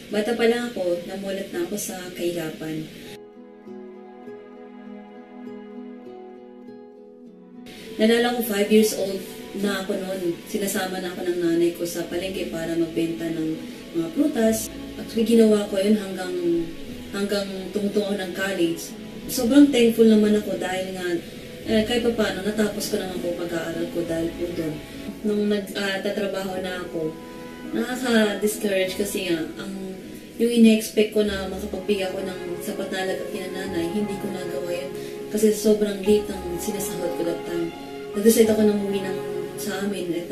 Bata pa lang ako, namulat na ako sa kahirapan. Nalala ko 5 years old na ako noon. Sinasama na ako ng nanay ko sa palengke para magbenta ng mga prutas. Actually, ginawa ko yun hanggang tumutungo ako ng college. Sobrang thankful naman ako dahil nga kahit pa paano, natapos ko naman po pag-aaral ko dahil po doon. Nung nagtatrabaho na ako, nakaka-discourage kasi nga, yung ina-expect ko na makapagbigay ako ng sapat na halaga kinananay, hindi ko nagawa yun. Kasi sobrang late ng sinasahod ko that time. Nag-decide ako na umuwi sa amin at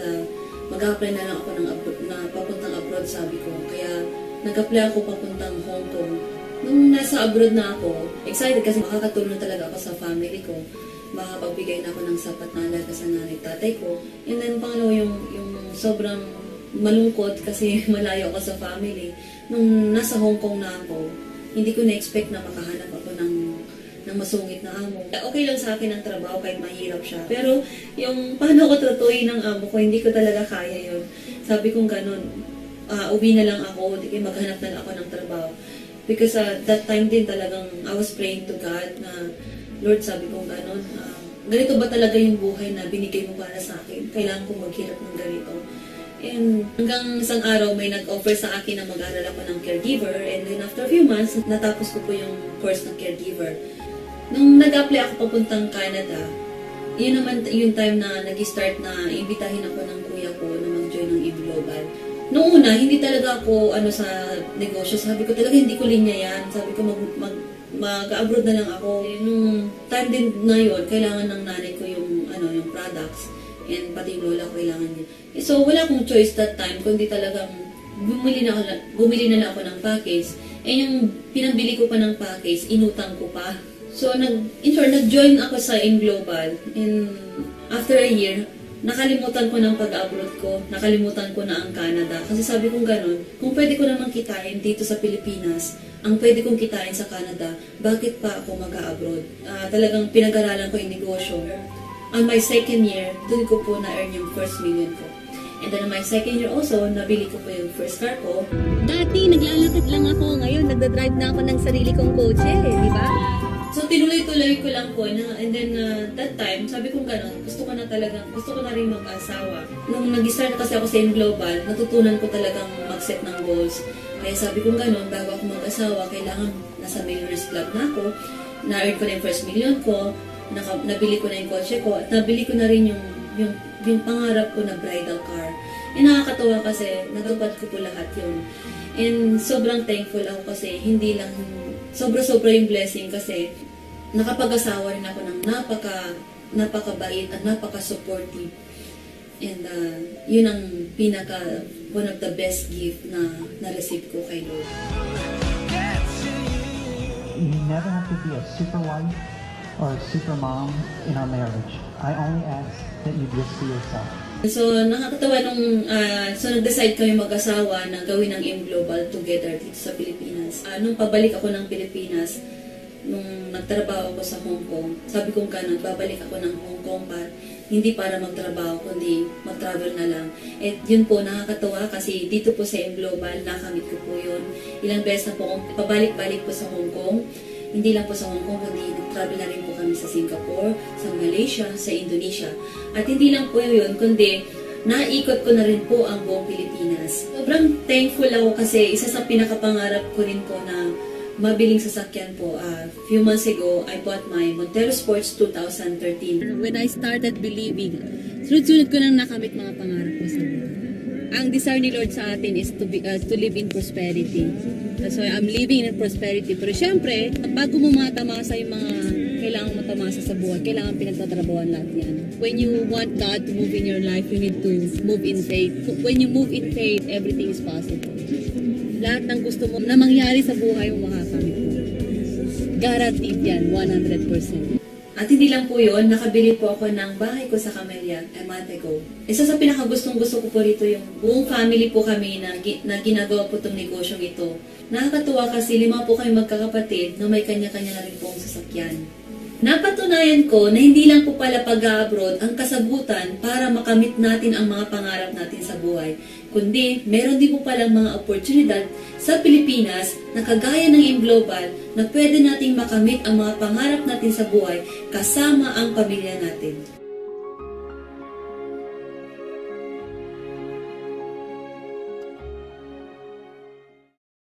mag-apply na lang ako na papuntang abroad, sabi ko. Kaya nag-apply ako papuntang Hong Kong. Nung nasa abroad na ako, excited kasi makakatulong talaga ako sa family ko. Makapagbigay na ako ng sapat na halaga sa nanay tatay ko. And then pangalawa yung sobrang malungkot kasi malayo ako sa family. Nung nasa Hong Kong na ako, hindi ko na-expect na makahanap ako ng masungit na amo. Okay lang sa akin ang trabaho kahit mahirap siya. Pero yung paano ko tratuhin ng amo ko, hindi ko talaga kaya yun. Sabi kong ganun, uwi na lang ako, maghanap na lang ako ng trabaho. Because that time din talagang I was praying to God na, Lord, sabi kong ganun, ganito ba talaga yung buhay na binigay mo para sa akin? Kailangan kong maghirap ng ganito. And hanggang isang araw may nag-offer sa akin na mag-aral ako ng caregiver. And then after a few months, natapos ko po yung course ng caregiver. Nung nag-apply ako papuntang Canada, yun naman yung time na nag-start na imbitahin ako ng kuya ko na mag-join ng E-Global. Noong una, hindi talaga ako sa negosyo. Sabi ko talaga hindi ko linya yan. Sabi ko mag-abroad na lang ako. Nung time din na yun, kailangan ng nanay ko yung products. And pati yung lola ko kailangan niya. So wala akong choice that time, kundi talagang bumili na lang ako ng package. And yung pinambili ko pa ng package, inutang ko pa. So, nag-join ako sa E-Global. And after a year, nakalimutan ko ng pag-abroad ko. Nakalimutan ko na ang Canada. Kasi sabi kong ganun, kung pwede ko naman kitain dito sa Pilipinas, ang pwede kong kitain sa Canada, bakit pa ako mag-abroad? Talagang pinag-aralan ko yung negosyo. On my second year, dun ko po na-earn yung first million ko. And then on my second year also, nabili ko po yung first car ko. Dati, naglalakad lang ako. Ngayon, nagdadrive na ako ng sarili kong kotse. Di ba? So, tinuloy-tuloy ko lang po and then that time, sabi ko gano'n, gusto ko na rin mag-asawa. Nung nag-start na kasi ako sa E-Global, natutunan ko talagang mag-set ng goals. Kaya sabi ko gano'n, bago ako mag-asawa, kailangan nasa Millionaires Club na ako, na-earn ko na yung first million ko, nabili ko na yung kotse ko, at nabili ko na rin yung pangarap ko na bridal car. Nakakatawa kasi natupad ko po lahat yun. And sobrang thankful ako kasi hindi lang sobra-sobra yung blessing kasi nakapag-asawa rin ako ng napakabait at napaka-supportive. And yun ang one of the best gift na na-receive ko kay Lord. You never have to be a super wife or a super mom in our marriage. I only ask that you just be yourself. So, nakakatawa so nag-decide kami mag-asawa na gawin ang E-Global together dito sa Pilipinas. Nung pabalik ako ng Pilipinas, nung nagtrabaho ako sa Hong Kong, sabi kong babalik ako ng Hong Kong hindi para magtrabaho, kundi mag-travel na lang. At yun po, nakakatawa kasi dito po sa E-Global, nakamit ko po yun. Ilang beses na po akong pabalik-balik po sa Hong Kong. Hindi lang po sa Hong Kong, kundi nag-travel na rin po kami sa Singapore, sa Malaysia, sa Indonesia. At hindi lang po yun, kundi naikot ko na rin po ang buong Pilipinas. Sobrang thankful ako kasi isa sa pinakapangarap ko rin po na mabiling sasakyan po. Few months ago, I bought my Montero Sports 2013. When I started believing, sunod-sunod ko nang nakamit mga pangarap ko sa buhay. Ang desire ni Lord sa atin is to live in prosperity. That's why I'm living in prosperity. Pero syempre, bago mo matamasa yung mga kailangan matamasa sa buhay, kailangan pinagtatrabawan lahat yan. When you want God to move in your life, you need to move in faith. When you move in faith, everything is possible. Lahat ng gusto mo na mangyari sa buhay mo makakamit mo. Guaranteed yan, 100%. At hindi lang po yun, nakabili po ako ng bahay ko sa Camellia a month ago. Isa sa pinakagustong-gusto ko po rito yung buong family po kami na ginagawa po itong negosyong ito. Nakakatuwa kasi 5 po kami magkakapatid na may kanya-kanya na rin pong sasakyan. Napatunayan ko na hindi lang po pala pag-abroad ang kasagutan para makamit natin ang mga pangarap natin sa buhay. kundi meron din po palang mga oportunidad sa Pilipinas na kagaya ng AIM Global na pwede nating makamit ang mga pangarap natin sa buhay kasama ang pamilya natin.